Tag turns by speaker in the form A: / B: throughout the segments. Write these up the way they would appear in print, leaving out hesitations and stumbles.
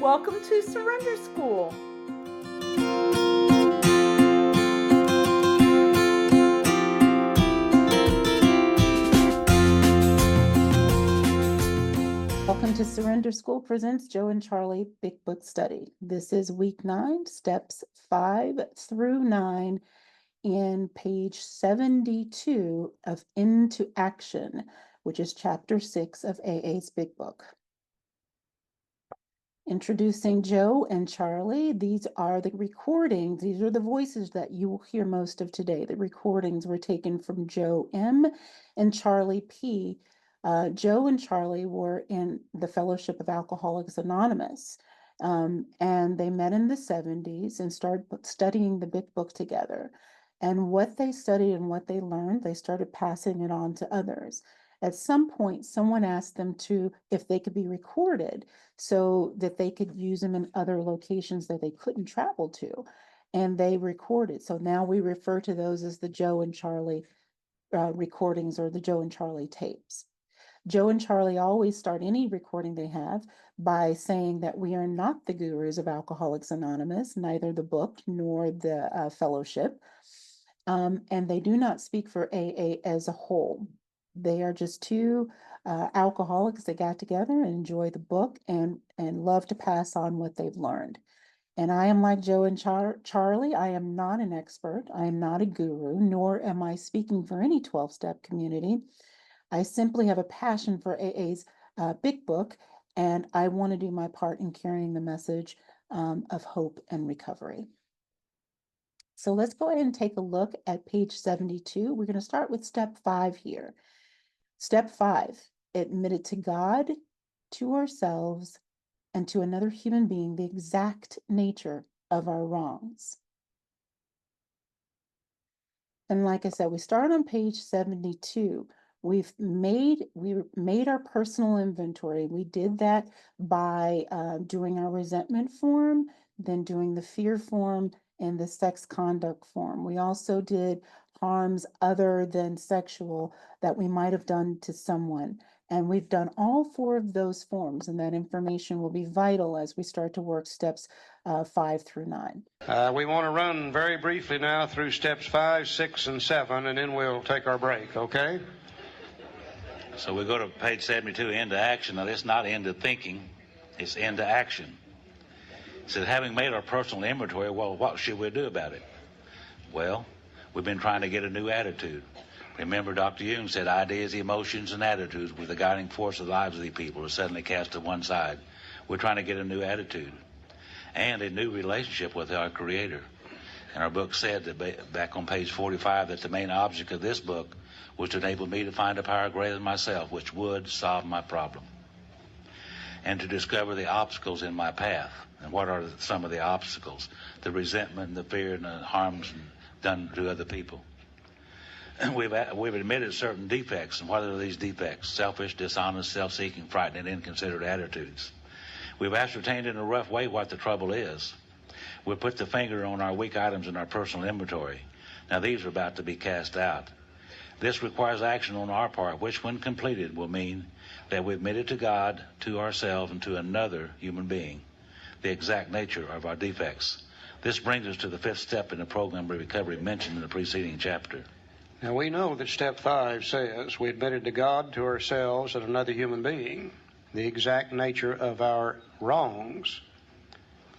A: Welcome to Surrender School. Welcome to Surrender School presents Joe and Charlie Big Book Study. This is week 9, steps 5 through 9 in page 72 of Into Action, which is chapter 6 of AA's Big Book. Introducing Joe and Charlie. These are the recordings. These are the voices that you will hear most of today. The recordings were taken from Joe M. and Charlie P. Joe and Charlie were in the Fellowship of Alcoholics Anonymous, and they met in the 70s and started studying the Big Book together. And what they studied and what they learned, they started passing it on to others. At some point, someone asked them if they could be recorded so that they could use them in other locations that they couldn't travel to. And they recorded. So now we refer to those as the Joe and Charlie recordings, or the Joe and Charlie tapes. Joe and Charlie always start any recording they have by saying that we are not the gurus of Alcoholics Anonymous, neither the book nor the fellowship. And they do not speak for AA as a whole. They are just two alcoholics that got together and enjoy the book and love to pass on what they've learned. And I am like Joe and Charlie. I am not an expert. I am not a guru, nor am I speaking for any 12-step community. I simply have a passion for AA's Big Book, and I want to do my part in carrying the message of hope and recovery. So let's go ahead and take a look at page 72. We're going to start with step 5 here. Step 5, admit to God, to ourselves, and to another human being the exact nature of our wrongs. And like I said, we start on page 72. We made our personal inventory. We did that by doing our resentment form, then doing the fear form, and the sex conduct form. We also did harms other than sexual that we might have done to someone. And we've done all 4 of those forms, and that information will be vital as we start to work steps 5 through 9.
B: We want to run very briefly now through steps 5, 6, and 7, and then we'll take our break, okay?
C: So we go to page 72, into action. Now, this is not into thinking, it's into action. It says, having made our personal inventory, well, what should we do about it? Well, we've been trying to get a new attitude. Remember, Dr. Jung said ideas, emotions, and attitudes were the guiding force of the lives of these people are suddenly cast to one side. We're trying to get a new attitude and a new relationship with our Creator. And our book said that back on page 45 that the main object of this book was to enable me to find a power greater than myself, which would solve my problem, and to discover the obstacles in my path. And what are some of the obstacles? The resentment, the fear, and the harms done to other people. And we've admitted certain defects. And what are these defects? Selfish, dishonest, self-seeking, frightened, and inconsiderate attitudes. We've ascertained in a rough way what the trouble is. We've put the finger on our weak items in our personal inventory. Now these are about to be cast out. This requires action on our part, which when completed will mean that we admitted to God, to ourselves, and to another human being the exact nature of our defects. This brings us to the 5th step in the program of recovery mentioned in the preceding chapter.
B: Now we know that step 5 says we admitted to God, to ourselves, and another human being the exact nature of our wrongs.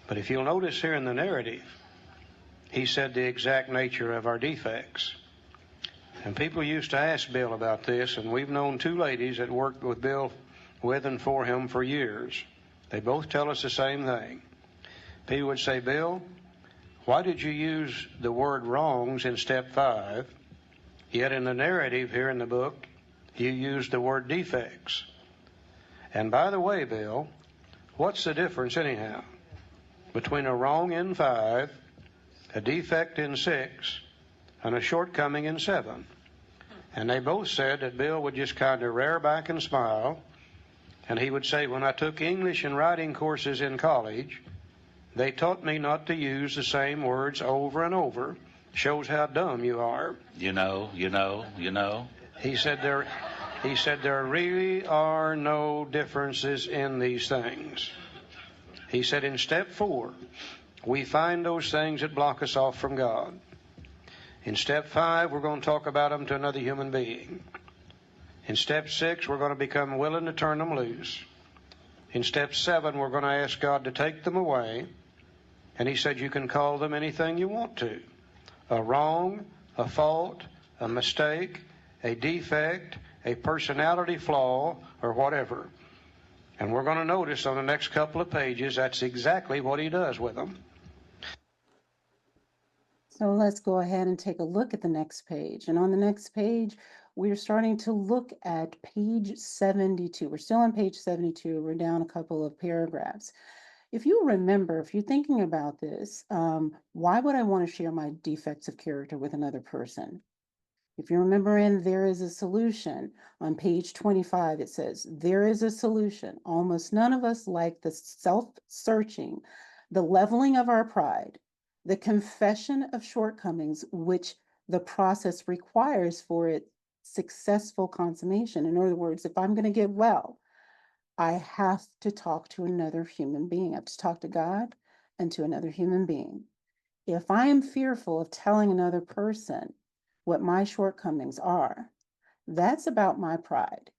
B: But if you'll notice here in the narrative, he said the exact nature of our defects. And people used to ask Bill about this, and we've known 2 ladies that worked with Bill with and for him for years. They both tell us the same thing. People would say, Bill, why did you use the word wrongs in step 5, yet in the narrative here in the book, you used the word defects? And by the way, Bill, what's the difference anyhow between a wrong in 5, a defect in 6, and a shortcoming in 7? And they both said that Bill would just kind of rear back and smile, and he would say, when I took English and writing courses in college, they taught me not to use the same words over and over. Shows how dumb you are.
C: You know.
B: He said there really are no differences in these things. He said in step 4, we find those things that block us off from God. In step 5, we're going to talk about them to another human being. In step 6, we're going to become willing to turn them loose. In step 7, we're going to ask God to take them away. And he said you can call them anything you want to. A wrong, a fault, a mistake, a defect, a personality flaw, or whatever. And we're going to notice on the next couple of pages that's exactly what he does with them.
A: So let's go ahead and take a look at the next page. And on the next page, we're starting to look at page 72. We're still on page 72. We're down a couple of paragraphs. If you remember, if you're thinking about this, why would I want to share my defects of character with another person? If you remember in There is a Solution, on page 25, it says, there is a solution. Almost none of us like the self-searching, the leveling of our pride, the confession of shortcomings, which the process requires for its successful consummation. In other words, if I'm going to get well, I have to talk to another human being. I have to talk to God and to another human being. If I am fearful of telling another person what my shortcomings are, that's about my pride.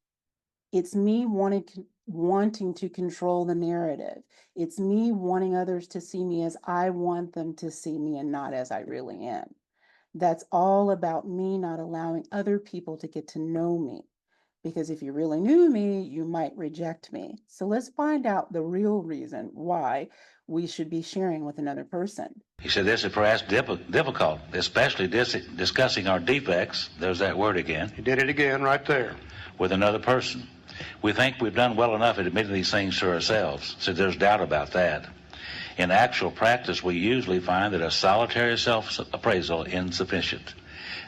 A: It's me wanting to control the narrative. It's me wanting others to see me as I want them to see me and not as I really am. That's all about me not allowing other people to get to know me. Because if you really knew me, you might reject me. So let's find out the real reason why we should be sharing with another person.
C: He said this is perhaps difficult, especially discussing our defects, there's that word again,
B: He did it again right there.
C: with another person. We think we've done well enough at admitting these things to ourselves, so there's doubt about that. In actual practice, we usually find that a solitary self-appraisal is insufficient.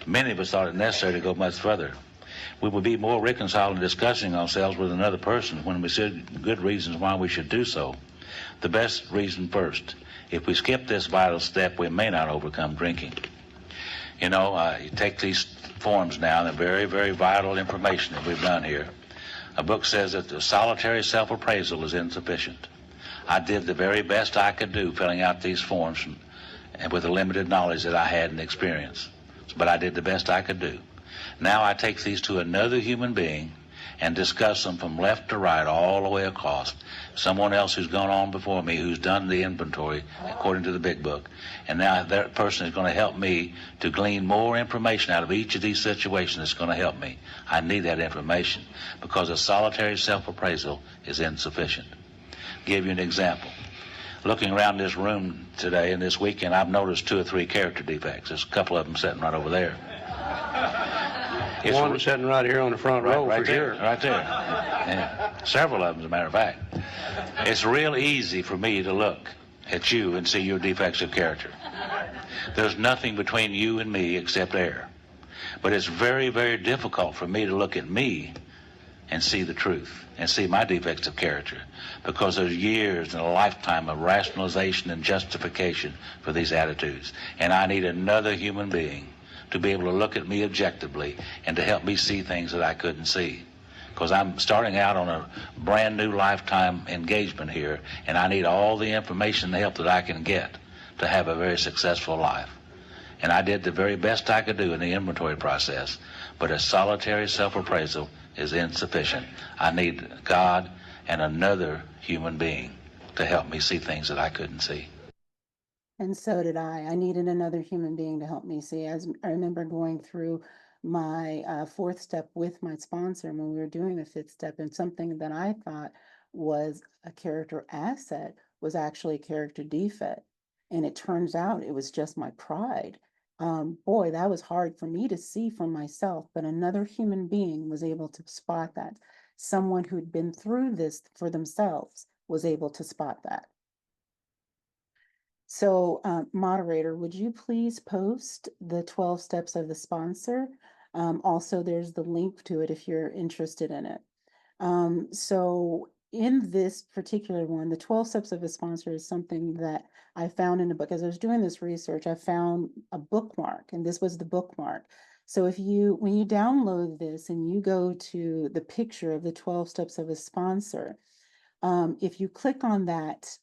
C: Many of us thought it necessary to go much further. We would be more reconciled in discussing ourselves with another person when we see good reasons why we should do so. The best reason first. If we skip this vital step, we may not overcome drinking. You know, you take these forms now, they're very, very vital information that we've done here. A book says that the solitary self-appraisal is insufficient. I did the very best I could do filling out these forms and with the limited knowledge that I had and experience. But I did the best I could do. Now I take these to another human being and discuss them from left to right all the way across. Someone else who's gone on before me, who's done the inventory according to the big book. And now that person is going to help me to glean more information out of each of these situations that's going to help me. I need that information because a solitary self-appraisal is insufficient. I'll give you an example. Looking around this room today and this weekend, I've noticed 2 or 3 character defects. There's a couple of them sitting right over there.
B: One sitting right here on the front row,
C: right
B: for
C: there,
B: sure.
C: right there. Yeah. Several of them, as a matter of fact. It's real easy for me to look at you and see your defects of character. There's nothing between you and me except air. But it's very, very difficult for me to look at me and see the truth and see my defects of character because there's years and a lifetime of rationalization and justification for these attitudes. And I need another human being to be able to look at me objectively and to help me see things that I couldn't see. Because I'm starting out on a brand new lifetime engagement here, and I need all the information and help that I can get to have a very successful life. And I did the very best I could do in the inventory process, but a solitary self-appraisal is insufficient. I need God and another human being to help me see things that I couldn't see.
A: And so did I. I needed another human being to help me see. As I remember going through my 4th step with my sponsor when we were doing the 5th step, and something that I thought was a character asset was actually a character defect. And it turns out it was just my pride. Boy, that was hard for me to see for myself, but another human being was able to spot that. Someone who'd been through this for themselves was able to spot that. So, moderator, would you please post the 12 steps of the sponsor? Also, there's the link to it if you're interested in it. So in this particular one, the 12 steps of a sponsor is something that I found in a book. As I was doing this research, I found a bookmark, and this was the bookmark. So when you download this and you go to the picture of the 12 steps of a sponsor, If you click on that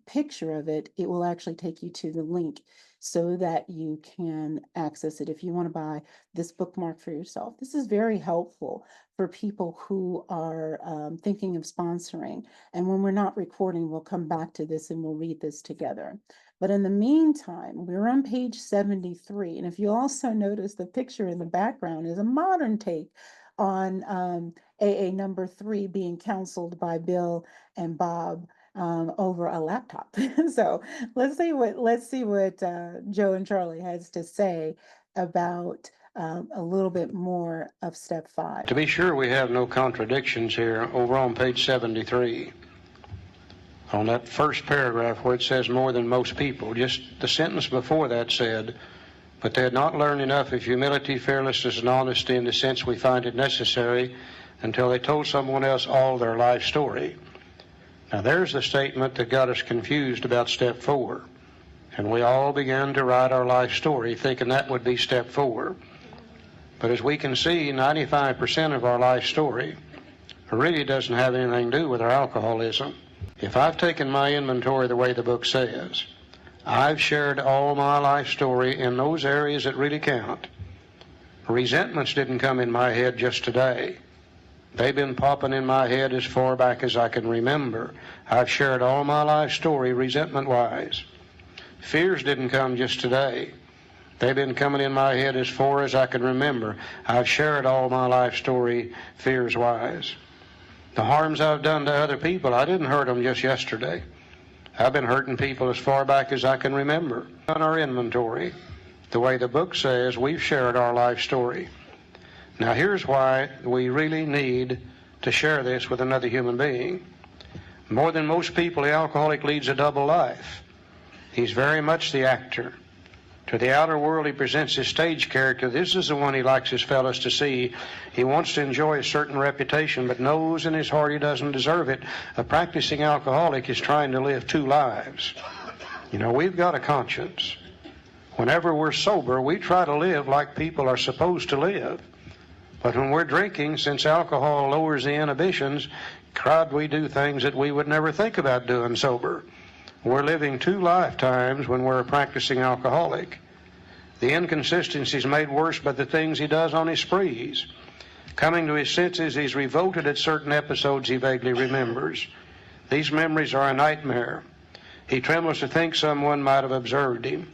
A: picture of it, it will actually take you to the link so that you can access it if you want to buy this bookmark for yourself. This is very helpful for people who are thinking of sponsoring. And when we're not recording, we'll come back to this and we'll read this together. But in the meantime, we're on page 73. And if you also notice, the picture in the background is a modern take on AA number 3 being counseled by Bill and Bob over a laptop. So let's see what Joe and Charlie has to say about a little bit more of step 5.
B: To be sure we have no contradictions here, over on page 73, on that first paragraph where it says more than most people, just the sentence before that said, but they had not learned enough of humility, fearlessness, and honesty in the sense we find it necessary until they told someone else all their life story. Now there's the statement that got us confused about step 4. And we all began to write our life story thinking that would be step 4. But as we can see, 95% of our life story really doesn't have anything to do with our alcoholism. If I've taken my inventory the way the book says, I've shared all my life story in those areas that really count. Resentments didn't come in my head just today. They've been popping in my head as far back as I can remember. I've shared all my life story resentment-wise. Fears didn't come just today. They've been coming in my head as far as I can remember. I've shared all my life story fears-wise. The harms I've done to other people, I didn't hurt them just yesterday. I've been hurting people as far back as I can remember. On our inventory, the way the book says, we've shared our life story. Now here's why we really need to share this with another human being. More than most people, the alcoholic leads a double life. He's very much the actor. To the outer world, he presents his stage character. This is the one he likes his fellows to see. He wants to enjoy a certain reputation, but knows in his heart he doesn't deserve it. A practicing alcoholic is trying to live 2 lives. You know, we've got a conscience. Whenever we're sober, we try to live like people are supposed to live. But when we're drinking, since alcohol lowers the inhibitions, crowd, we do things that we would never think about doing sober. We're living 2 lifetimes when we're a practicing alcoholic. The inconsistency is made worse by the things he does on his sprees. Coming to his senses, he's revolted at certain episodes he vaguely remembers. These memories are a nightmare. He trembles to think someone might have observed him.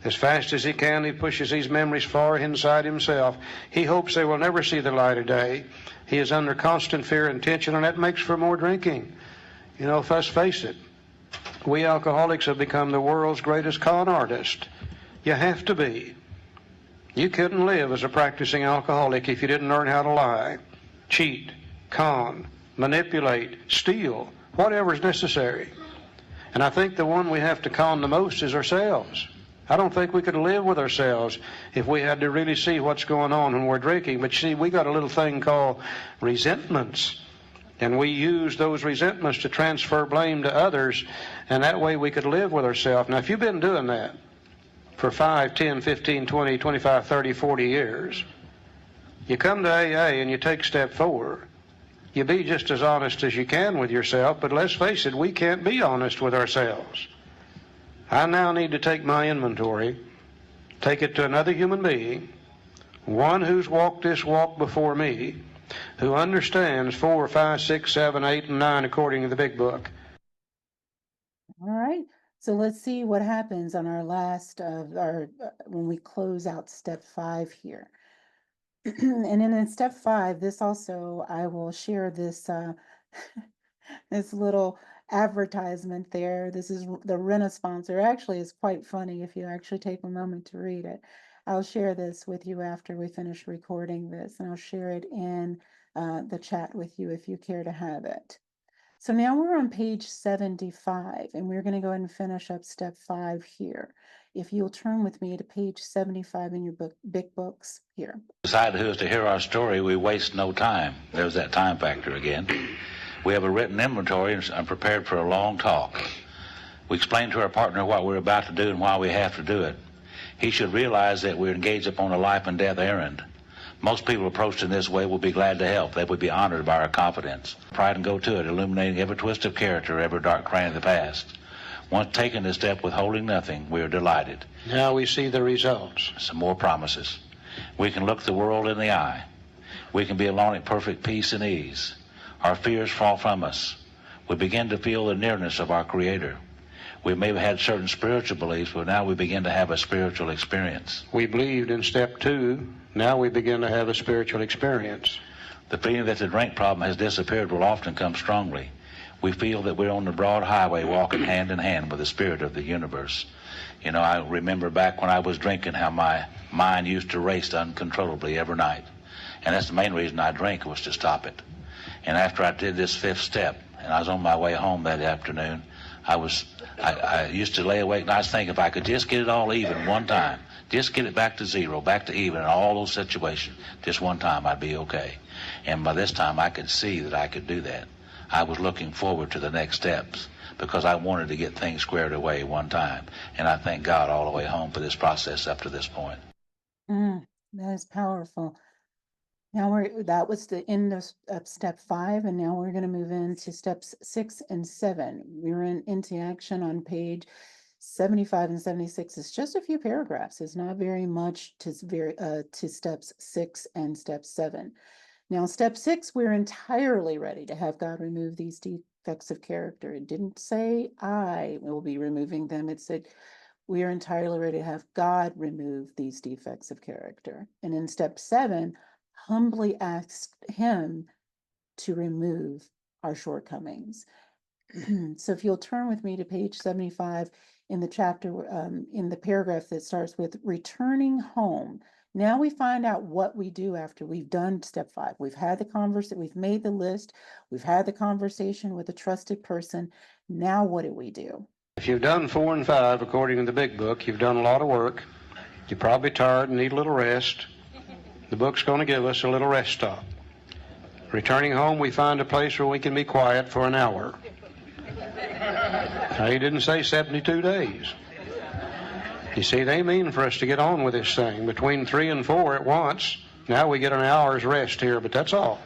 B: As fast as he can, he pushes these memories far inside himself. He hopes they will never see the light of day. He is under constant fear and tension, and that makes for more drinking. You know, let's face it, we alcoholics have become the world's greatest con artist. You have to be. You couldn't live as a practicing alcoholic if you didn't learn how to lie, cheat, con, manipulate, steal, whatever is necessary. And I think the one we have to con the most is ourselves. I don't think we could live with ourselves if we had to really see what's going on when we're drinking. But see, we got a little thing called resentments. And we use those resentments to transfer blame to others, and that way we could live with ourselves. Now, if you've been doing that for 5, 10, 15, 20, 25, 30, 40 years, you come to AA and you take step 4. You be just as honest as you can with yourself, but let's face it, we can't be honest with ourselves. I now need to take my inventory, take it to another human being, one who's walked this walk before me, who understands 4, 5, 6, 7, 8, and 9 according to the big book.
A: All right, so let's see what happens on our last of our when we close out step 5 here. And then in step 5, this also, I will share this this little advertisement there. This is the Rena sponsor. Actually, it's quite funny if you actually take a moment to read it. I'll share this with you after we finish recording this, and I'll share it in the chat with you if you care to have it. So now we're on page 75, and we're going to go ahead and finish up step 5 here. If you'll turn with me to page 75 in your book, big books here.
C: Decide who is to hear our story, we waste no time. There's that time factor again. We have a written inventory and prepared for a long talk. We explain to our partner what we're about to do and why we have to do it. He should realize that we're engaged upon a life and death errand. Most people approached in this way will be glad to help. They would be honored by our confidence. Pride and go to it, illuminating every twist of character, every dark cranny of the past. Once taking this step withholding nothing, we are delighted.
B: Now we see the results.
C: Some more promises. We can look the world in the eye. We can be alone in perfect peace and ease. Our fears fall from us. We begin to feel the nearness of our Creator. We may have had certain spiritual beliefs, but now we begin to have a spiritual experience.
B: We believed in step 2. Now we begin to have a spiritual experience.
C: The feeling that the drink problem has disappeared will often come strongly. We feel that we're on the broad highway walking hand in hand with the spirit of the universe. You know, I remember back when I was drinking how my mind used to race uncontrollably every night. And that's the main reason I drink, was to stop it. And after I did this 5th step, and I was on my way home that afternoon, I used to lay awake nights thinking if I could just get it all even one time, just get it back to zero, back to even in all those situations, just one time I'd be okay. And by this time I could see that I could do that. I was looking forward to the next steps because I wanted to get things squared away one time. And I thank God all the way home for this process up to this point.
A: That is powerful. Now that was the end of step 5, and now we're going to move into steps 6 and 7. We're into action on page 75 and 76. It's just a few paragraphs. It's not very much to steps 6 and step 7. Now, step 6, we're entirely ready to have God remove these defects of character. It didn't say I will be removing them. It said we are entirely ready to have God remove these defects of character. And in step 7, humbly asked him to remove our shortcomings. So if you'll turn with me to page 75 in the chapter, in the paragraph that starts with returning home. Now we find out what we do after we've done step 5. We've had the conversation, we've made the list, we've had the conversation with a trusted person. Now what do we do?
B: If you've done 4 and 5, according to the big book, you've done a lot of work. You're probably tired and need a little rest. The book's going to give us a little rest stop. Returning home, we find a place where we can be quiet for an hour. Now, he didn't say 72 days. You see, they mean for us to get on with this thing. Between 3 and 4 at once, now we get an hour's rest here, but that's all.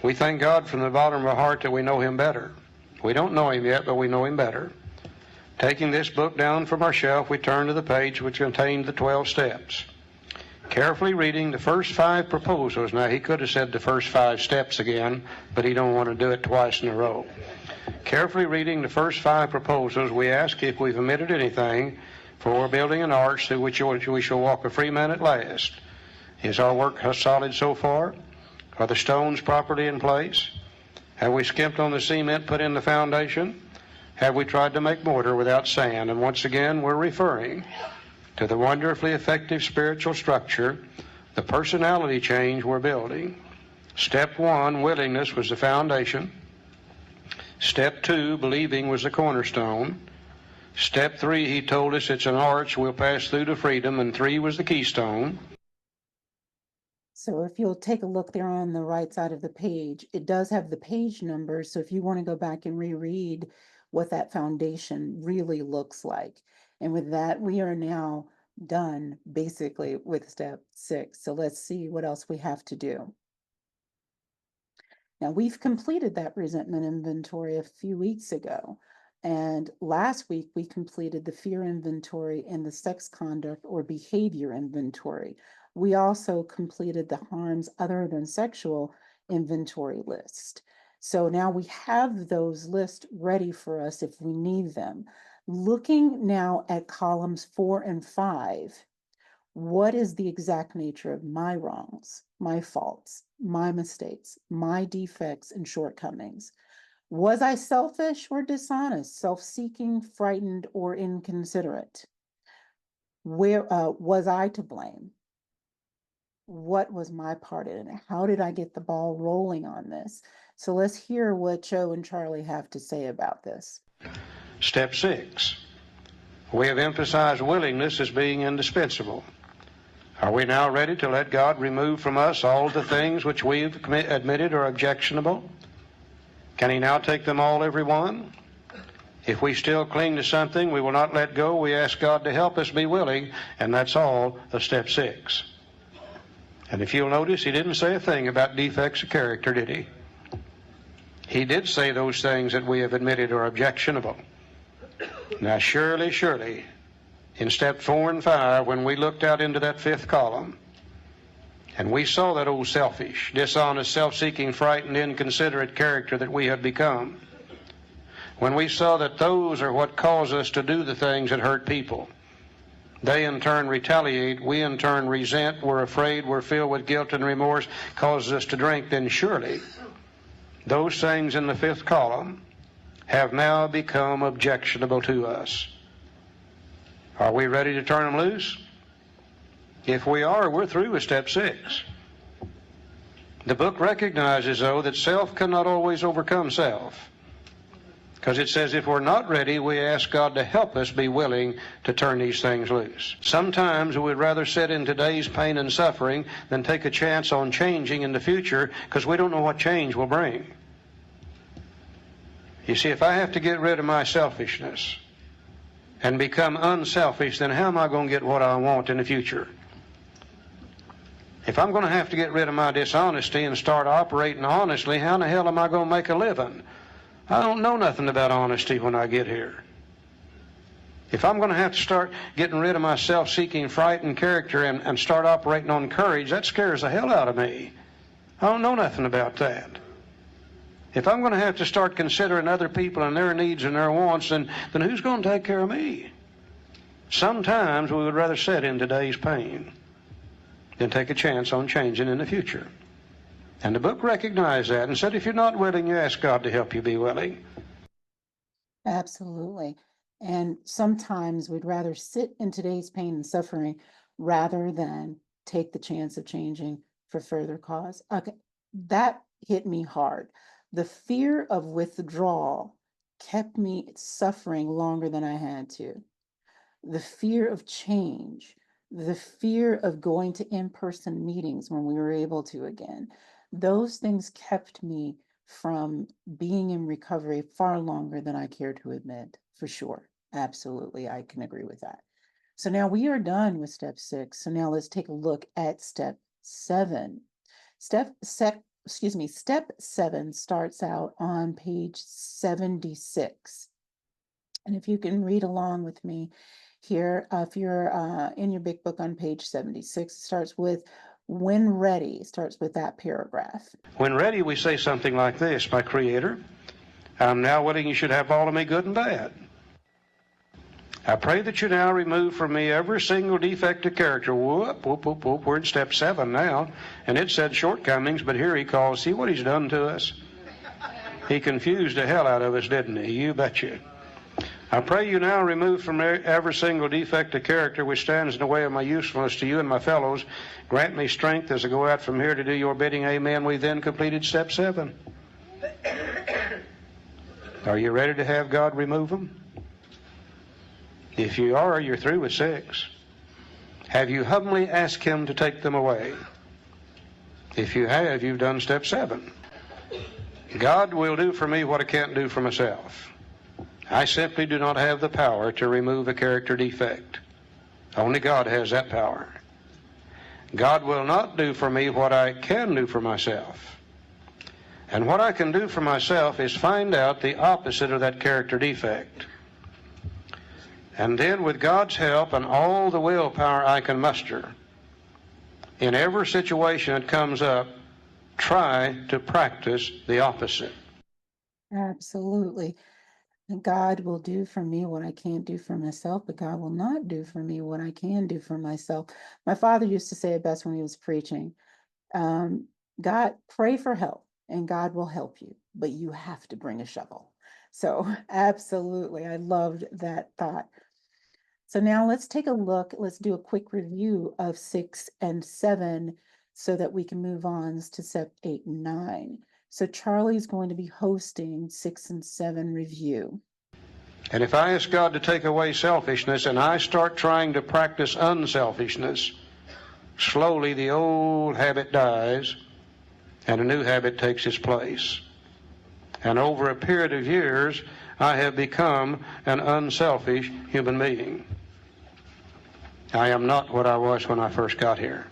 B: We thank God from the bottom of our heart that we know him better. We don't know him yet, but we know him better. Taking this book down from our shelf, we turn to the page which contained the 12 steps. Carefully reading the first 5 proposals. Now, he could have said the first 5 steps again, but he don't want to do it twice in a row. Carefully reading the first 5 proposals, we ask if we've omitted anything, for we're building an arch through which we shall walk a free man at last. Is our work solid so far? Are the stones properly in place? Have we skimped on the cement put in the foundation? Have we tried to make mortar without sand? And once again, we're referring to the wonderfully effective spiritual structure, the personality change we're building. Step 1, willingness, was the foundation. Step 2, believing, was the cornerstone. Step 3, he told us it's an arch we'll pass through to freedom, and 3 was the keystone.
A: So if you'll take a look there on the right side of the page, it does have the page numbers. So if you want to go back and reread what that foundation really looks like. And with that, we are now done basically with step 6. So let's see what else we have to do. Now, we've completed that resentment inventory a few weeks ago. And last week, we completed the fear inventory and the sex conduct or behavior inventory. We also completed the harms other than sexual inventory list. So now we have those lists ready for us if we need them. Looking now at columns 4 and 5, what is the exact nature of my wrongs, my faults, my mistakes, my defects and shortcomings? Was I selfish or dishonest, self-seeking, frightened, or inconsiderate? Where was I to blame? What was my part in it? How did I get the ball rolling on this? So let's hear what Joe and Charlie have to say about this.
B: Step 6, we have emphasized willingness as being indispensable. Are we now ready to let God remove from us all the things which we've admitted are objectionable? Can he now take them all, every one? If we still cling to something we will not let go, we ask God to help us be willing, and that's all of step 6. And if you'll notice, he didn't say a thing about defects of character, did he? He did say those things that we have admitted are objectionable. Now, surely, surely, in step 4 and 5, when we looked out into that 5th column, and we saw that old selfish, dishonest, self-seeking, frightened, inconsiderate character that we had become, when we saw that those are what cause us to do the things that hurt people, they in turn retaliate, we in turn resent, we're afraid, we're filled with guilt and remorse, causes us to drink, then surely those things in the 5th column have now become objectionable to us. Are we ready to turn them loose? If we are, we're through with step 6. The book recognizes, though, that self cannot always overcome self. Because it says if we're not ready, we ask God to help us be willing to turn these things loose. Sometimes we'd rather sit in today's pain and suffering than take a chance on changing in the future, because we don't know what change will bring. You see, if I have to get rid of my selfishness and become unselfish, then how am I going to get what I want in the future? If I'm going to have to get rid of my dishonesty and start operating honestly, how in the hell am I going to make a living? I don't know nothing about honesty when I get here. If I'm going to have to start getting rid of my self-seeking, frightened character and start operating on courage, that scares the hell out of me. I don't know nothing about that. If I'm going to have to start considering other people and their needs and their wants, then who's going to take care of me? Sometimes we would rather sit in today's pain than take a chance on changing in the future. And the book recognized that and said, if you're not willing, you ask God to help you be willing.
A: Absolutely. And sometimes we'd rather sit in today's pain and suffering rather than take the chance of changing for further cause. Okay, that hit me hard. The fear of withdrawal kept me suffering longer than I had to. The fear of change, the fear of going to in-person meetings when we were able to again, those things kept me from being in recovery far longer than I care to admit, for sure. Absolutely, I can agree with that. So now we are done with step 6. So now let's take a look at step 7. Step 7 starts out on page 76. And if you can read along with me here, if you're in your big book on page 76, it starts with when ready, starts with that paragraph.
B: When ready, we say something like this: my Creator, I'm now willing you should have all of me, good and bad. I pray that you now remove from me every single defect of character. Whoop, whoop, whoop, whoop. We're in step 7 now. And it said shortcomings, but here he calls, see what he's done to us? He confused the hell out of us, didn't he? You betcha. I pray you now remove from every single defect of character which stands in the way of my usefulness to you and my fellows. Grant me strength as I go out from here to do your bidding. Amen. We then completed step 7. Are you ready to have God remove them? If you are, you're through with 6. Have you humbly asked him to take them away? If you have, you've done step 7. God will do for me what I can't do for myself. I simply do not have the power to remove a character defect. Only God has that power. God will not do for me what I can do for myself. And what I can do for myself is find out the opposite of that character defect. And then with God's help and all the willpower I can muster, in every situation that comes up, try to practice the opposite.
A: Absolutely. And God will do for me what I can't do for myself, but God will not do for me what I can do for myself. My father used to say it best when he was preaching. God, pray for help and God will help you, but you have to bring a shovel. So absolutely, I loved that thought. So now let's take a look. Let's do a quick review of 6 and 7 so that we can move on to step 8 and 9. So Charlie's going to be hosting 6 and 7 review.
B: And if I ask God to take away selfishness and I start trying to practice unselfishness, slowly the old habit dies and a new habit takes its place. And over a period of years, I have become an unselfish human being. I am not what I was when I first got here.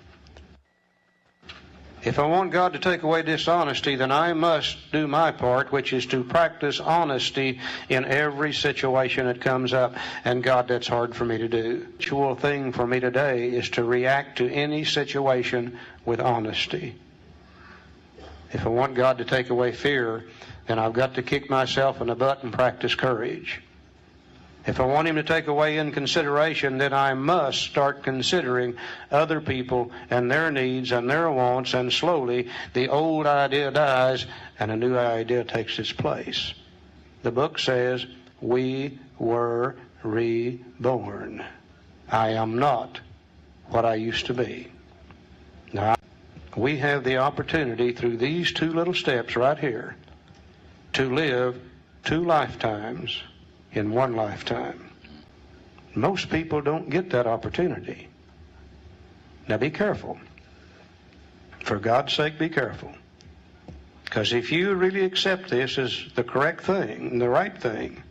B: If I want God to take away dishonesty, then I must do my part, which is to practice honesty in every situation that comes up. And God, that's hard for me to do. The actual thing for me today is to react to any situation with honesty. If I want God to take away fear, then I've got to kick myself in the butt and practice courage. If I want Him to take away inconsideration, then I must start considering other people and their needs and their wants, and slowly the old idea dies and a new idea takes its place. The book says, we were reborn. I am not what I used to be. Now, we have the opportunity through these two little steps right here to live 2 lifetimes in 1 lifetime. Most people don't get that opportunity. Now be careful. For God's sake, be careful. Because if you really accept this as the correct thing, the right thing,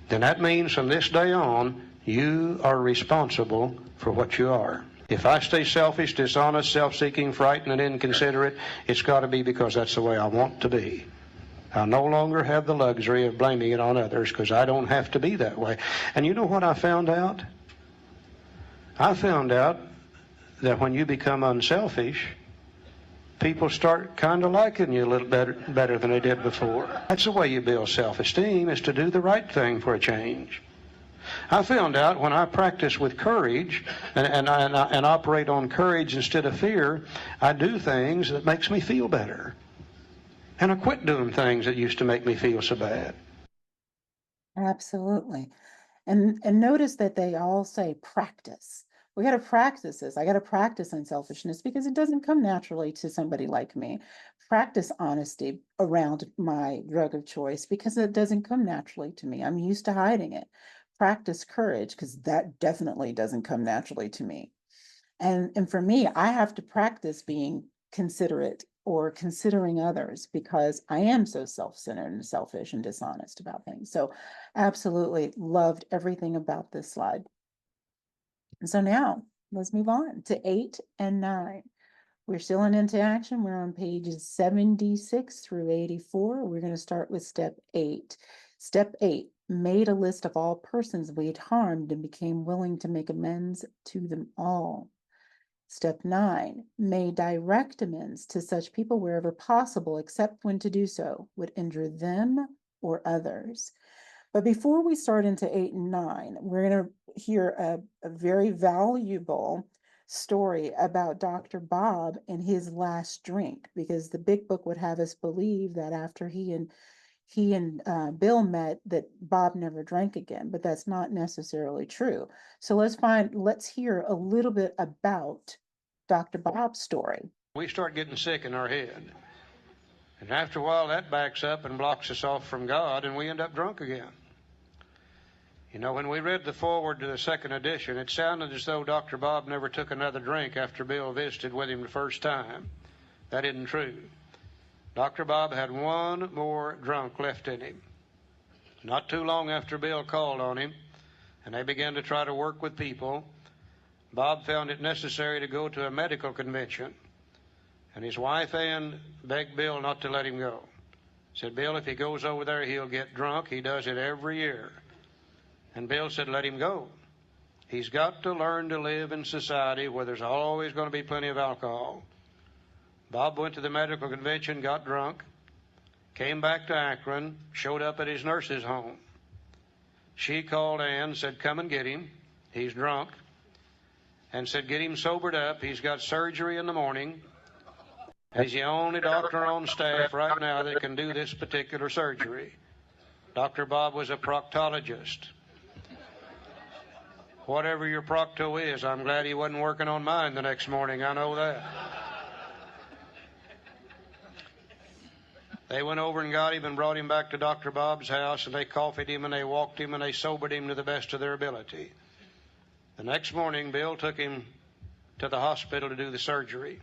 B: then that means from this day on, you are responsible for what you are. If I stay selfish, dishonest, self-seeking, frightened, and inconsiderate, it's got to be because that's the way I want to be. I no longer have the luxury of blaming it on others, because I don't have to be that way. And you know what I found out? I found out that when you become unselfish, people start kind of liking you a little better than they did before. That's the way you build self-esteem, is to do the right thing for a change. I found out when I practice with courage and operate on courage instead of fear, I do things that makes me feel better. And I quit doing things that used to make me feel so bad.
A: Absolutely. And notice that they all say practice. We got to practice this. I got to practice unselfishness because it doesn't come naturally to somebody like me. Practice honesty around my drug of choice because it doesn't come naturally to me. I'm used to hiding it. Practice courage because that definitely doesn't come naturally to me. And for me, I have to practice being considerate or considering others because I am so self-centered and selfish and dishonest about things. So absolutely loved everything about this slide. And so now let's move on to 8 and 9. We're still in Into Action. We're on pages 76 through 84. We're going to start with step 8. Step 8, made a list of all persons we had harmed and became willing to make amends to them all. Step 9, made direct amends to such people wherever possible, except when to do so would injure them or others. But before we start into 8 and 9, we're going to hear a very valuable story about Dr. Bob and his last drink, because the big book would have us believe that after he and Bill met, that Bob never drank again, but that's not necessarily true. So let's hear a little bit about Dr. Bob's story.
B: We start getting sick in our head. And after a while, that backs up and blocks us off from God, and we end up drunk again. You know, when we read the foreword to the second edition, it sounded as though Dr. Bob never took another drink after Bill visited with him the first time. That isn't true. Dr. Bob had one more drunk left in him. Not too long after Bill called on him, and they began to try to work with people, Bob found it necessary to go to a medical convention. And his wife Ann begged Bill not to let him go. Said, Bill, if he goes over there, he'll get drunk. He does it every year. And Bill said, let him go. He's got to learn to live in society where there's always going to be plenty of alcohol. Bob went to the medical convention, got drunk, came back to Akron, showed up at his nurse's home. She called Ann, said, come and get him. He's drunk. And said, get him sobered up. He's got surgery in the morning. He's the only doctor on staff right now that can do this particular surgery. Dr. Bob was a proctologist. Whatever your procto is, I'm glad he wasn't working on mine the next morning. I know that. They went over and got him and brought him back to Dr. Bob's house, and they coffeed him and they walked him and they sobered him to the best of their ability. The next morning, Bill took him to the hospital to do the surgery.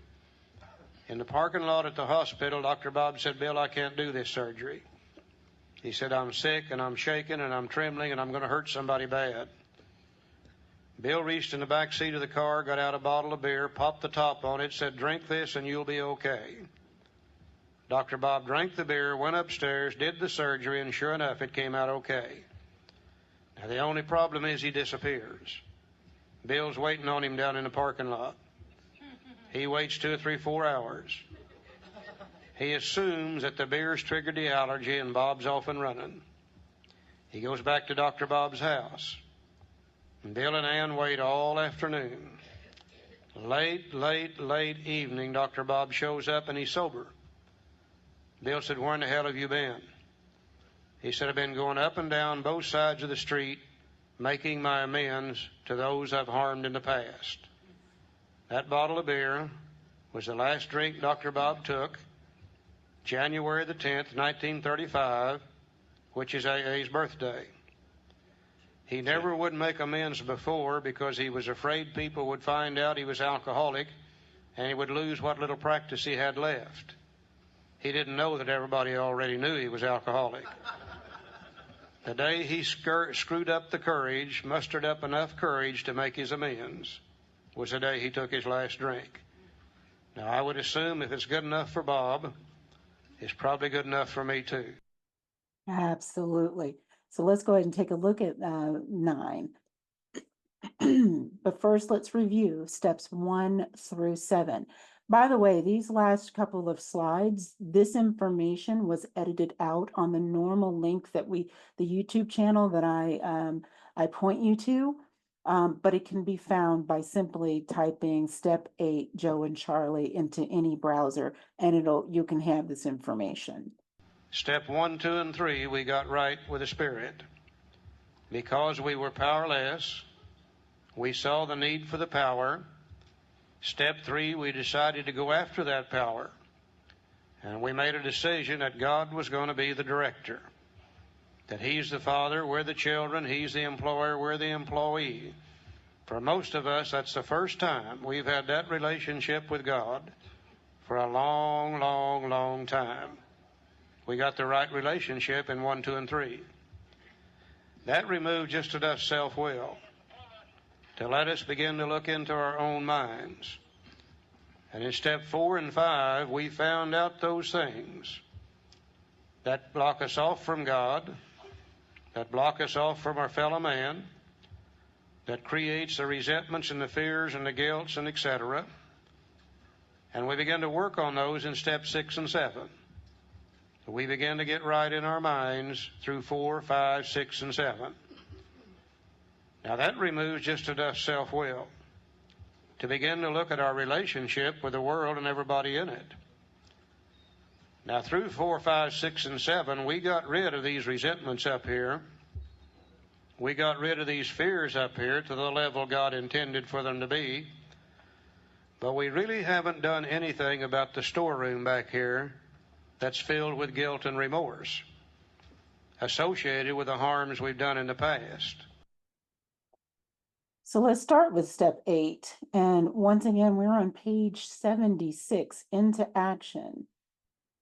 B: In the parking lot at the hospital, Dr. Bob said, Bill, I can't do this surgery. He said, I'm sick and I'm shaking and I'm trembling and I'm going to hurt somebody bad. Bill reached in the back seat of the car, got out a bottle of beer, popped the top on it, said, "Drink this and you'll be okay." Dr. Bob drank the beer, went upstairs, did the surgery, and sure enough, it came out okay. Now, the only problem is he disappears. Bill's waiting on him down in the parking lot. He waits 2 or 3, 4 hours. He assumes that the beer's triggered the allergy and Bob's off and running. He goes back to Dr. Bob's house. And Bill and Ann wait all afternoon. Late evening, Dr. Bob shows up and he's sober. Bill said, "Where in the hell have you been?" He said, "I've been going up and down both sides of the street, making my amends to those I've harmed in the past." That bottle of beer was the last drink Dr. Bob took, January the 10th, 1935, which is AA's birthday. He never would make amends before because he was afraid people would find out he was alcoholic and he would lose what little practice he had left. He didn't know that everybody already knew he was alcoholic. The day he screwed up the courage, mustered up enough courage to make his amends, was the day he took his last drink. Now, I would assume if it's good enough for Bob, it's probably good enough for me too.
A: Absolutely. So let's go ahead and take a look at 9. But first, let's review steps 1 through 7. By the way, these last couple of slides, this information was edited out on the normal link that the YouTube channel that I point you to, but it can be found by simply typing step 8 Joe and Charlie into any browser, and you can have this information.
B: Step 1, 2, and 3, we got right with the Spirit. Because we were powerless, we saw the need for the power. Step 3, we decided to go after that power. And we made a decision that God was going to be the director. That He's the Father, we're the children, He's the employer, we're the employee. For most of us, that's the first time we've had that relationship with God for a long time. We got the right relationship in 1, 2, and 3. That removed just enough self-will to let us begin to look into our own minds. And in step 4 and 5, we found out those things that block us off from God, that block us off from our fellow man, that creates the resentments and the fears and the guilts and etc. And we begin to work on those in step 6 and 7. We begin to get right in our minds through 4, 5, 6, and 7. Now that removes just enough self-will to begin to look at our relationship with the world and everybody in it. Now through 4, 5, 6, and 7, we got rid of these resentments up here. We got rid of these fears up here to the level God intended for them to be. But we really haven't done anything about the storeroom back here that's filled with guilt and remorse associated with the harms we've done in the past.
A: So let's start with step 8. And once again, we're on page 76, into action.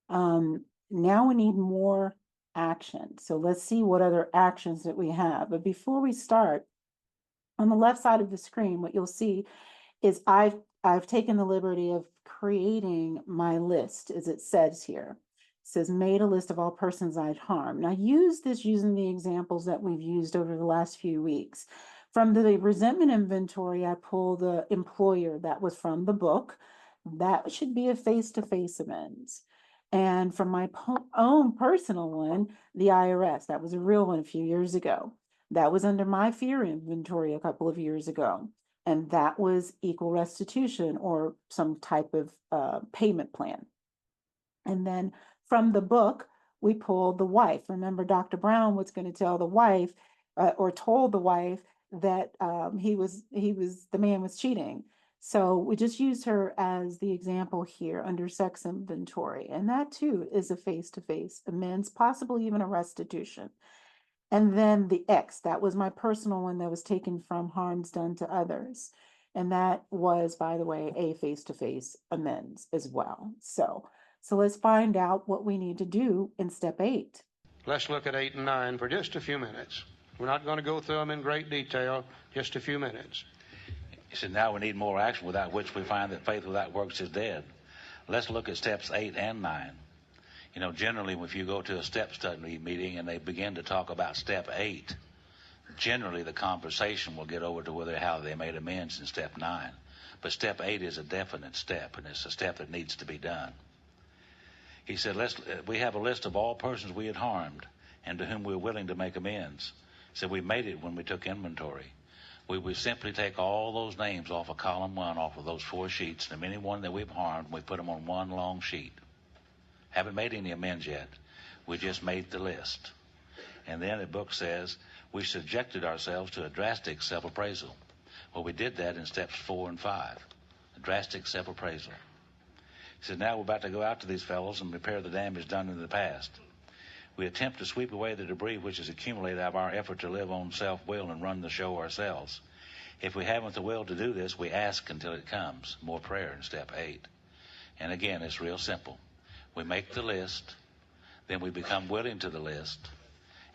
A: Now we need more action. So let's see what other actions that we have. But before we start, on the left side of the screen, what you'll see is I've taken the liberty of creating my list, as it says here. It says, made a list of all persons I'd harm. Now, use this using the examples that we've used over the last few weeks. From the resentment inventory, I pulled the employer. That was from the book. That should be a face-to-face amends. And from my own personal one, the IRS. That was a real one a few years ago. That was under my fear inventory a couple of years ago. And that was equal restitution or some type of payment plan. And then from the book, we pulled the wife. Remember, Dr. Brown was going to tell the wife or told the wife that the man was cheating. So we just used her as the example here under sex inventory. And that too is a face-to-face amends, possibly even a restitution. And then the X, that was my personal one that was taken from harms done to others. And that was, by the way, a face-to-face amends as well. So let's find out what we need to do in step 8.
B: Let's look at 8 and 9 for just a few minutes. We're not going to go through them in great detail, just a few minutes.
C: He said, now we need more action, without which we find that faith without works is dead. Let's look at steps 8 and 9. You know, generally, if you go to a step study meeting and they begin to talk about step 8, generally the conversation will get over to how they made amends in step 9. But step 8 is a definite step, and it's a step that needs to be done. He said, we have a list of all persons we had harmed and to whom we were willing to make amends. He said, we made it when we took inventory. We simply take all those names off of column 1, off of those 4 sheets, and anyone that we've harmed, we put them on one long sheet. Haven't made any amends yet. We just made the list. And then the book says we subjected ourselves to a drastic self-appraisal. Well, we did that in steps 4 and 5, a drastic self-appraisal. He said, now we're about to go out to these fellows and repair the damage done in the past. We attempt to sweep away the debris which has accumulated out of our effort to live on self-will and run the show ourselves. If we haven't the will to do this, we ask until it comes. More prayer in step 8. And again, it's real simple. We make the list, then we become willing to the list,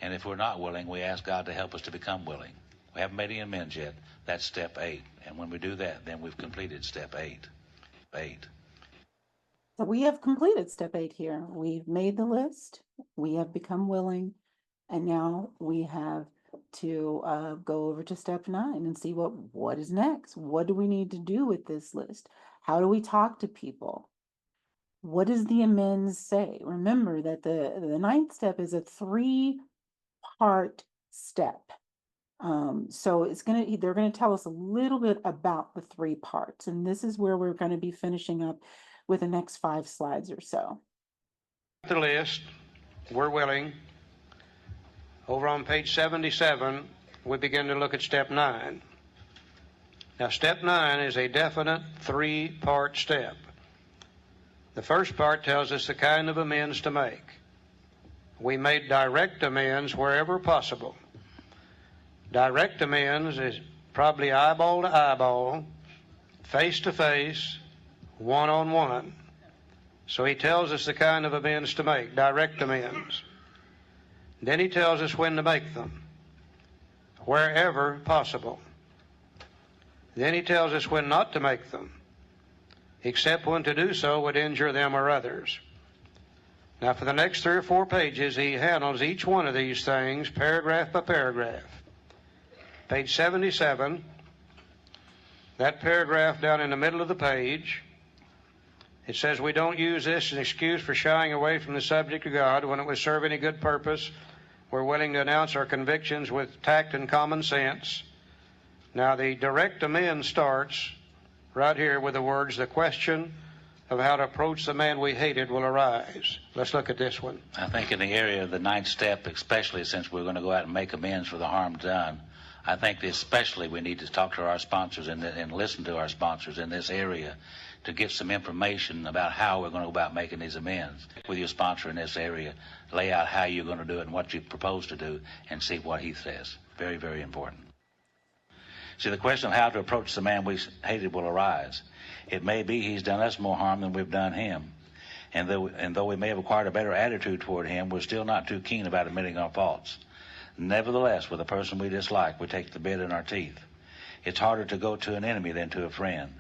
C: and if we're not willing, we ask God to help us to become willing. We haven't made any amends yet. That's step 8. And when we do that, then we've completed step 8.
A: So we have completed step 8 here. We've made the list, we have become willing, and now we have to go over to step 9 and see what is next. What do we need to do with this list? How do we talk to people? What does the amends say? Remember that the 9th step is a 3-part step. So they're gonna tell us a little bit about the 3 parts, and this is where we're going to be finishing up with the next 5 slides or so.
B: The list, we're willing. Over on page 77, we begin to look at step 9. Now, step 9 is a definite 3-part step. The first part tells us the kind of amends to make. We made direct amends wherever possible. Direct amends is probably eyeball to eyeball, face to face, one-on-one. So he tells us the kind of amends to make, direct amends. Then he tells us when to make them, wherever possible. Then he tells us when not to make them, except when to do so would injure them or others. Now, for the next 3 or 4 pages, he handles each one of these things paragraph by paragraph. Page 77, that paragraph down in the middle of the page, it says we don't use this as an excuse for shying away from the subject of God when it would serve any good purpose. We're willing to announce our convictions with tact and common sense. Now, the direct amend starts right here with the words, the question of how to approach the man we hated will arise. Let's look at this one.
C: I think in the area of the 9th step, especially since we're going to go out and make amends for the harm done, I think especially we need to talk to our sponsors and listen to our sponsors in this area to get some information about how we're going to go about making these amends. With your sponsor in this area, lay out how you're going to do it and what you propose to do and see what he says. Very, very important. See, the question of how to approach the man we hated will arise. It may be he's done us more harm than we've done him. And though we may have acquired a better attitude toward him, we're still not too keen about admitting our faults. Nevertheless, with a person we dislike, we take the bit in our teeth. It's harder to go to an enemy than to a friend,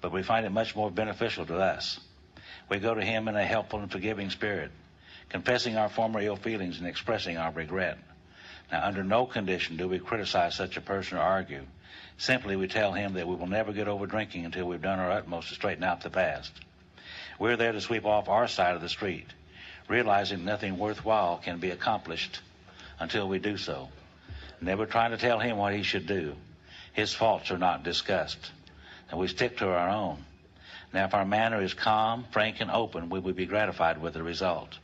C: but we find it much more beneficial to us. We go to him in a helpful and forgiving spirit, confessing our former ill feelings and expressing our regret. Now, under no condition do we criticize such a person or argue. Simply, we tell him that we will never get over drinking until we've done our utmost to straighten out the past. We're there to sweep off our side of the street, realizing nothing worthwhile can be accomplished until we do so. Never trying to tell him what he should do. His faults are not discussed, and we stick to our own. Now, if our manner is calm, frank, and open, we will be gratified with the result.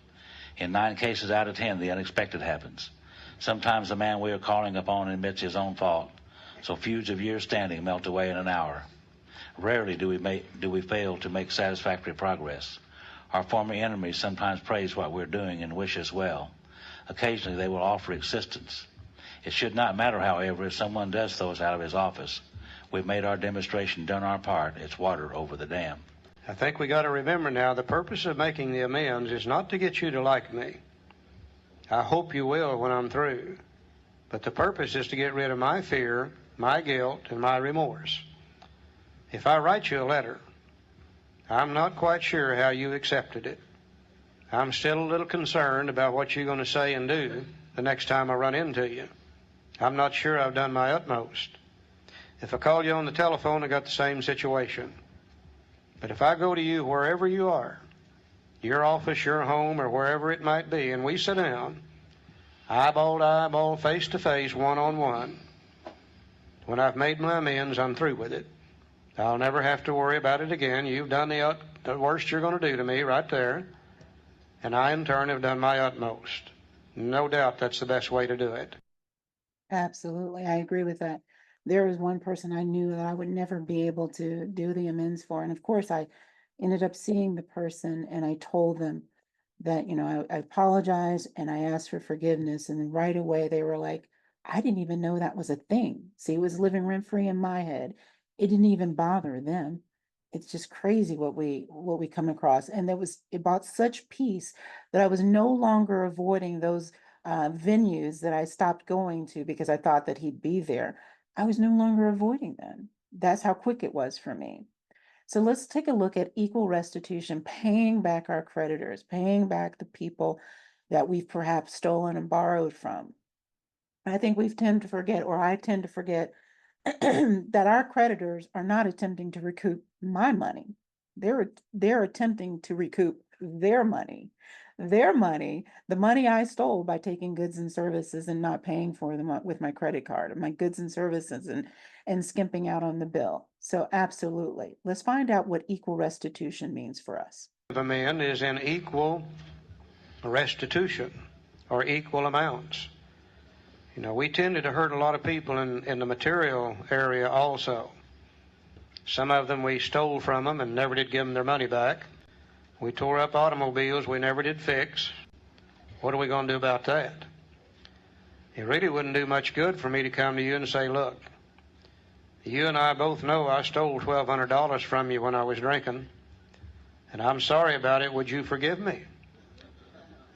C: In 9 cases out of 10, the unexpected happens. Sometimes the man we are calling upon admits his own fault, so feuds of years standing melt away in an hour. Rarely do we fail to make satisfactory progress. Our former enemies sometimes praise what we're doing and wish us well. Occasionally they will offer assistance. It should not matter, however, if someone does throw us out of his office. We've made our demonstration, done our part. It's water over the dam.
B: I think we got to remember now, the purpose of making the amends is not to get you to like me. I hope you will when I'm through. But the purpose is to get rid of my fear, my guilt, and my remorse. If I write you a letter, I'm not quite sure how you accepted it. I'm still a little concerned about what you're going to say and do the next time I run into you. I'm not sure I've done my utmost. If I call you on the telephone, I got the same situation. But if I go to you wherever you are, your office, your home, or wherever it might be, and we sit down, eyeball to eyeball, face to face, one-on-one, when I've made my amends, I'm through with it. I'll never have to worry about it again. You've done the worst you're going to do to me right there, and I, in turn, have done my utmost. No doubt that's the best way to do it.
A: Absolutely, I agree with that. There was one person I knew that I would never be able to do the amends for, and of course, I ended up seeing the person, and I told them that, I apologized and I asked for forgiveness, and then right away they were like, I didn't even know that was a thing. See, it was living rent free in my head. It didn't even bother them. It's just crazy what we come across, and it brought such peace that I was no longer avoiding those venues that I stopped going to because I thought that he'd be there. I was no longer avoiding them. That's how quick it was for me. So let's take a look at equal restitution, paying back our creditors, paying back the people that we've perhaps stolen and borrowed from. I think we tend to forget, or I tend to forget, that our creditors are not attempting to recoup my money. They're attempting to recoup their money. Their money, the money I stole by taking goods and services and not paying for them with my credit card, my goods and services and skimping out on the bill. So absolutely. Let's find out what equal restitution means for us.
B: The man is in equal restitution or equal amounts. We tended to hurt a lot of people in the material area also. Some of them we stole from them and never did give them their money back. We tore up automobiles we never did fix. What are we going to do about that? It really wouldn't do much good for me to come to you and say, look, you and I both know I stole $1,200 from you when I was drinking, and I'm sorry about it. Would you forgive me?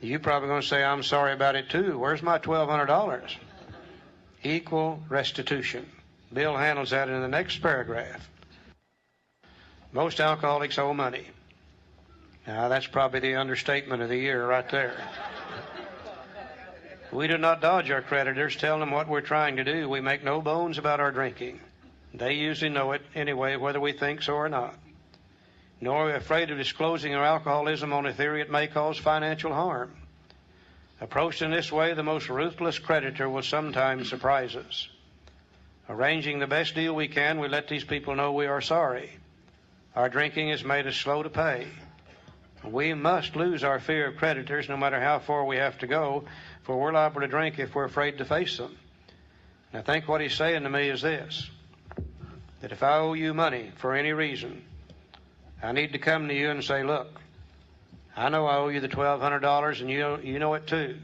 B: You're probably going to say, I'm sorry about it too. Where's my $1,200? Equal restitution. Bill handles that in the next paragraph. Most alcoholics owe money. Now, that's probably the understatement of the year right there. We do not dodge our creditors, tell them what we're trying to do. We make no bones about our drinking. They usually know it anyway, whether we think so or not. Nor are we afraid of disclosing our alcoholism on a theory it may cause financial harm. Approached in this way, the most ruthless creditor will sometimes surprise us. Arranging the best deal we can, we let these people know we are sorry. Our drinking has made us slow to pay. We must lose our fear of creditors no matter how far we have to go, for we're liable to drink if we're afraid to face them. And I think what he's saying to me is this, that if I owe you money for any reason, I need to come to you and say, look, I know I owe you the $1,200 and you know it too.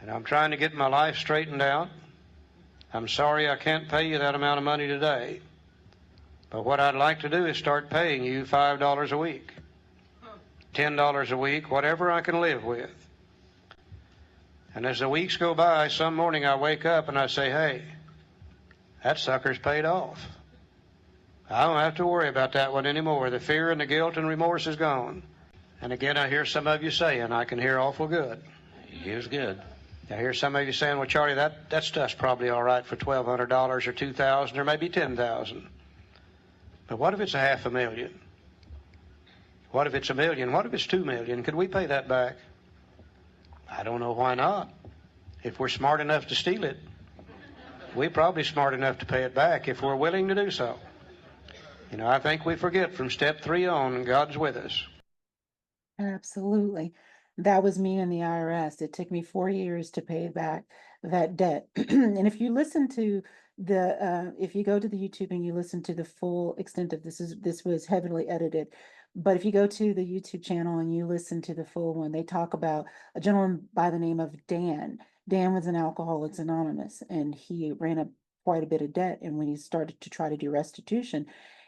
B: And I'm trying to get my life straightened out. I'm sorry I can't pay you that amount of money today. But what I'd like to do is start paying you $5 a week, $10 a week, whatever I can live with. And as the weeks go by, some morning I wake up and I say, hey, that sucker's paid off. I don't have to worry about that one anymore. The fear and the guilt and remorse is gone. And again, I hear some of you saying, I can hear awful good.
C: Here's good.
B: I hear some of you saying, well, Charlie, that stuff's probably all right for $1,200 or $2,000 or maybe $10,000. But what if it's $500,000? What if it's $1 million? What if it's $2 million? Could we pay that back? I don't know why not. If we're smart enough to steal it, we're probably smart enough to pay it back if we're willing to do so. I think we forget from step 3 on, God's with us.
A: Absolutely. That was me and the IRS. It took me 4 years to pay back that debt. And if you listen to if you go to the YouTube and you listen to the full extent of this was heavily edited. But if you go to the YouTube channel and you listen to the full one, they talk about a gentleman by the name of Dan. Dan was an Alcoholics Anonymous, and he ran up quite a bit of debt. And when he started to try to do restitution,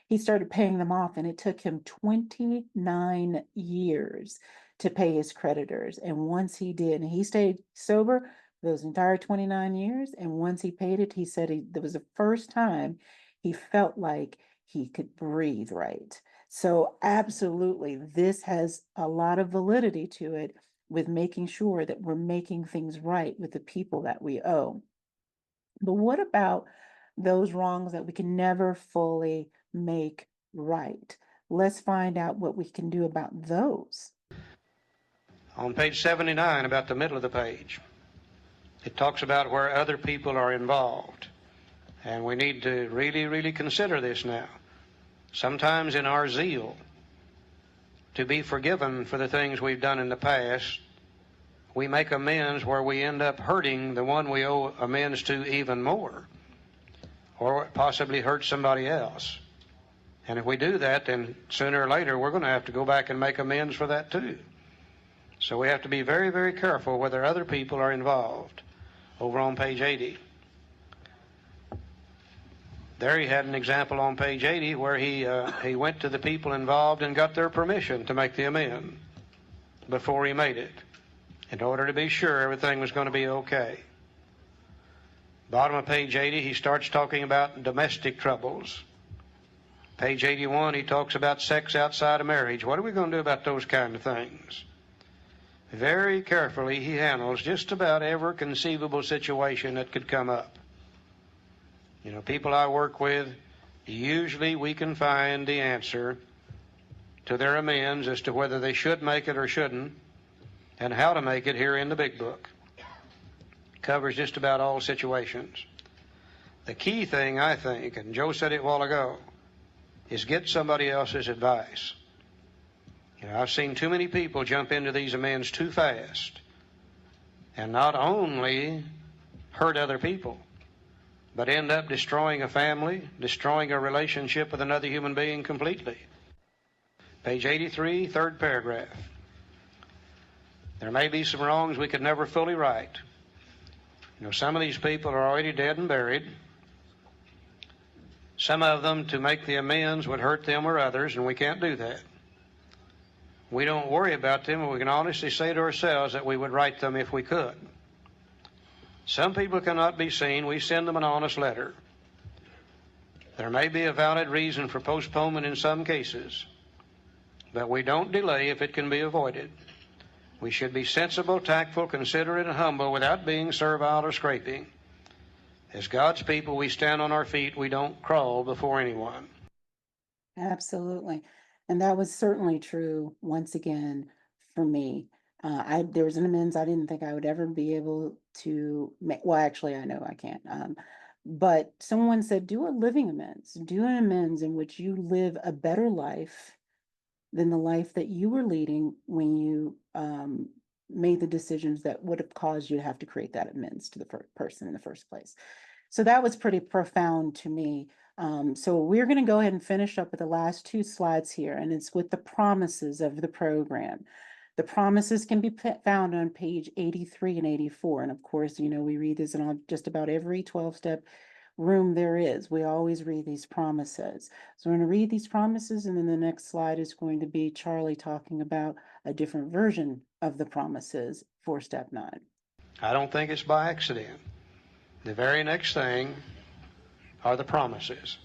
A: he started paying them off, and it took him 29 years to pay his creditors. And once he did, and he stayed sober those entire 29 years, and once he paid it, he said that was the first time he felt like he could breathe right. So absolutely, this has a lot of validity to it with making sure that we're making things right with the people that we owe. But what about those wrongs that we can never fully make right? Let's find out what we can do about those.
B: On page 79, about the middle of the page, it talks about where other people are involved. And we need to really, really consider this now. Sometimes in our zeal to be forgiven for the things we've done in the past, we make amends where we end up hurting the one we owe amends to even more, or possibly hurt somebody else. And if we do that, then sooner or later we're going to have to go back and make amends for that too. So we have to be very, very careful whether other people are involved. Over on page 80. There he had an example on page 80 where he went to the people involved and got their permission to make the amend before he made it, in order to be sure everything was going to be okay. Bottom of page 80, he starts talking about domestic troubles. Page 81, he talks about sex outside of marriage. What are we going to do about those kind of things? Very carefully, he handles just about every conceivable situation that could come up. You know, people I work with, usually we can find the answer to their amends as to whether they should make it or shouldn't, and how to make it here in the big book. Covers just about all situations. The key thing, I think, and Joe said it a while ago, is get somebody else's advice. You know, I've seen too many people jump into these amends too fast and not only hurt other people, but end up destroying a family, destroying a relationship with another human being completely. Page 83, third paragraph. There may be some wrongs we could never fully right. You know, some of these people are already dead and buried. Some of them, to make the amends, would hurt them or others, and we can't do that. We don't worry about them, and we can honestly say to ourselves that we would right them if we could. Some people cannot be seen. We send them an honest letter. There may be a valid reason for postponement in some cases, but we don't delay if it can be avoided. We should be sensible, tactful, considerate, and humble without being servile or scraping. As God's people, we stand on our feet. We don't crawl before anyone.
A: Absolutely. And that was certainly true once again for me. There was an amends I didn't think I would ever be able to make. Well, actually, I know I can't. But someone said, do a living amends, do an amends in which you live a better life than the life that you were leading when you made the decisions that would have caused you to have to create that amends to the person in the first place. So that was pretty profound to me. So we're going to go ahead and finish up with the last two slides here, and it's with the promises of the program. The promises can be found on page 83 and 84. And of course, you know, we read this in just about every 12-step room there is. We always read these promises. So we're going to read these promises, and then the next slide is going to be Charlie talking about a different version of the promises for step 9.
B: I don't think it's by accident. The very next thing are the promises.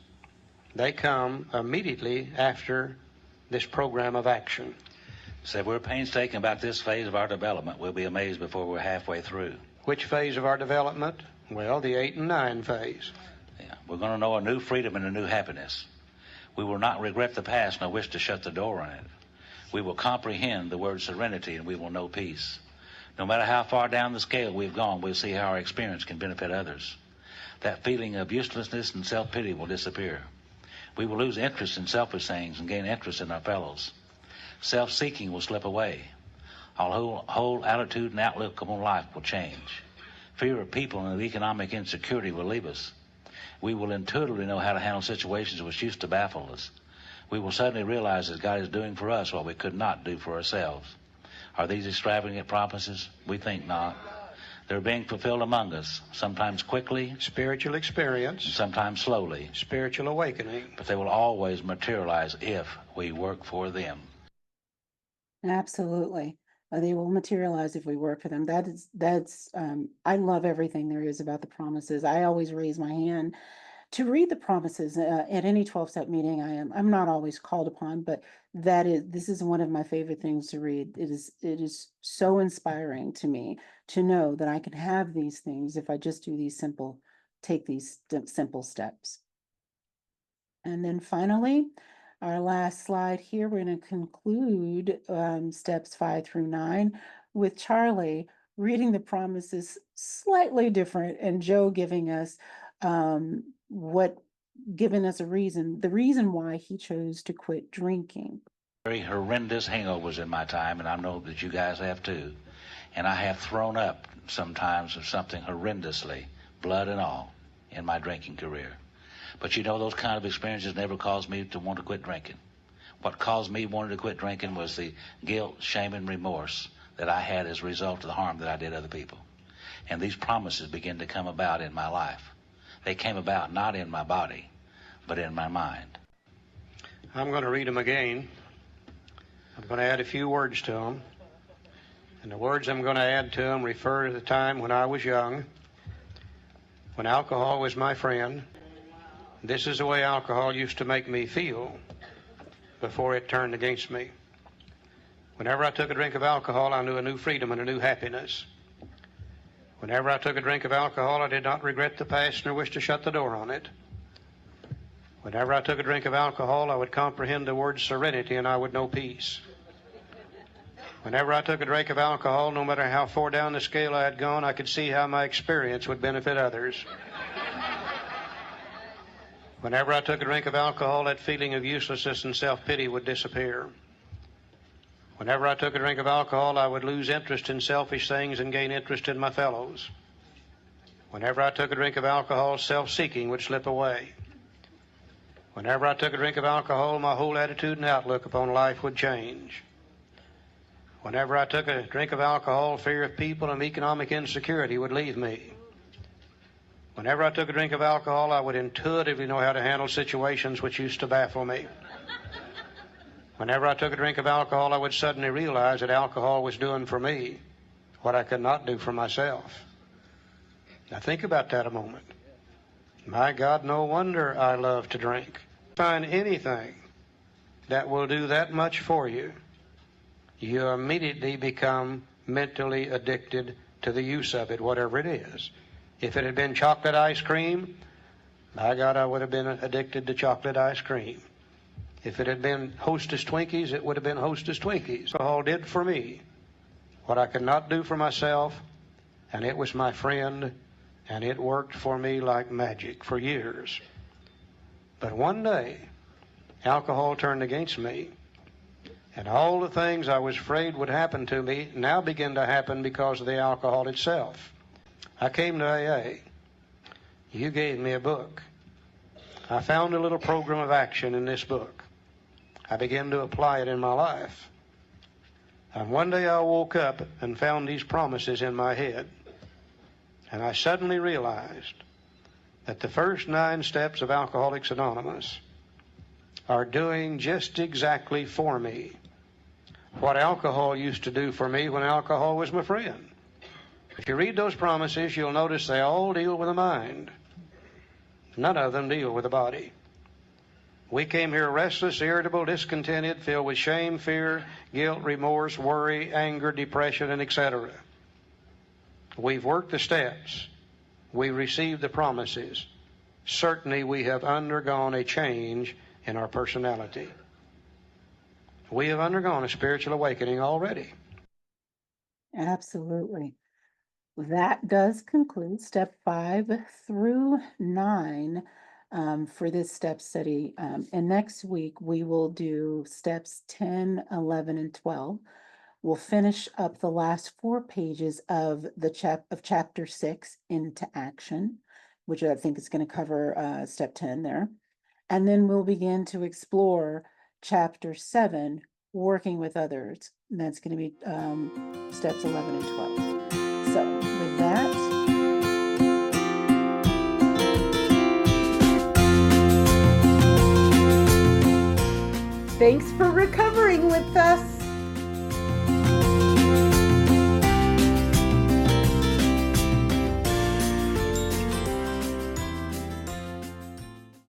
B: They come immediately after this program of action.
C: So if we're painstaking about this phase of our development, we'll be amazed before we're halfway through.
B: Which phase of our development? Well, the 8 and 9 phase.
C: Yeah, we're going to know a new freedom and a new happiness. We will not regret the past nor wish to shut the door on it. We will comprehend the word serenity, and we will know peace. No matter how far down the scale we've gone, we'll see how our experience can benefit others. That feeling of uselessness and self-pity will disappear. We will lose interest in selfish things and gain interest in our fellows. Self-seeking will slip away. Our whole attitude and outlook on life will change. Fear of people and of economic insecurity will leave us. We will intuitively know how to handle situations which used to baffle us. We will suddenly realize that God is doing for us what we could not do for ourselves. Are these extravagant promises? We think not. They're being fulfilled among us, sometimes quickly,
B: Spiritual experience,
C: sometimes slowly,
B: spiritual awakening.
C: but they will always materialize if we work for them.
A: Absolutely. They will materialize if we work for them. I love everything there is about the promises. I always raise my hand to read the promises at any 12-step meeting. I'm not always called upon, but this is one of my favorite things to read. It is so inspiring to me to know that I can have these things if I just do take these simple steps. And then finally, our last slide here, we're going to conclude steps 5 through 9 with Charlie reading the promises slightly different and Joe giving us the reason why he chose to quit drinking.
C: Very horrendous hangovers in my time, and I know that you guys have too. And I have thrown up sometimes of something horrendously, blood and all, in my drinking career. But you know, those kind of experiences never caused me to want to quit drinking. What caused me wanting to quit drinking was the guilt, shame, and remorse that I had as a result of the harm that I did other people. And these promises began to come about in my life. They came about not in my body, but in my mind.
B: I'm going to read them again. I'm going to add a few words to them. And the words I'm going to add to them refer to the time when I was young, when alcohol was my friend. This is the way alcohol used to make me feel before it turned against me. Whenever I took a drink of alcohol, I knew a new freedom and a new happiness. Whenever I took a drink of alcohol, I did not regret the past nor wish to shut the door on it. Whenever I took a drink of alcohol, I would comprehend the word serenity and I would know peace. Whenever I took a drink of alcohol, no matter how far down the scale I had gone, I could see how my experience would benefit others. Whenever I took a drink of alcohol, that feeling of uselessness and self-pity would disappear. Whenever I took a drink of alcohol, I would lose interest in selfish things and gain interest in my fellows. Whenever I took a drink of alcohol, self-seeking would slip away. Whenever I took a drink of alcohol, my whole attitude and outlook upon life would change. Whenever I took a drink of alcohol, fear of people and economic insecurity would leave me. Whenever I took a drink of alcohol, I would intuitively know how to handle situations which used to baffle me. Whenever I took a drink of alcohol, I would suddenly realize that alcohol was doing for me what I could not do for myself. Now think about that a moment. My God, no wonder I love to drink. Find anything that will do that much for you, you immediately become mentally addicted to the use of it, whatever it is. If it had been chocolate ice cream, by God, I would have been addicted to chocolate ice cream. If it had been Hostess Twinkies, it would have been Hostess Twinkies. Alcohol did for me what I could not do for myself, and it was my friend, and it worked for me like magic for years. But one day, alcohol turned against me, and all the things I was afraid would happen to me now begin to happen because of the alcohol itself. I came to AA. You gave me a book. I found a little program of action in this book. I began to apply it in my life. And one day I woke up and found these promises in my head. And I suddenly realized that the first 9 steps of Alcoholics Anonymous are doing just exactly for me what alcohol used to do for me when alcohol was my friend. If you read those promises, you'll notice they all deal with the mind. None of them deal with the body. We came here restless, irritable, discontented, filled with shame, fear, guilt, remorse, worry, anger, depression, and etc. We've worked the steps. We received the promises. Certainly we have undergone a change in our personality. We have undergone a spiritual awakening already.
A: Absolutely. That does conclude step 5 through 9 for this step study. And next week we will do steps 10, 11, and 12. We'll finish up the last 4 pages of chapter 6, Into Action, which I think is going to cover step 10 there. And then we'll begin to explore chapter 7, Working with Others. And that's going to be steps 11 and 12. So with that,
D: thanks for recovering with us.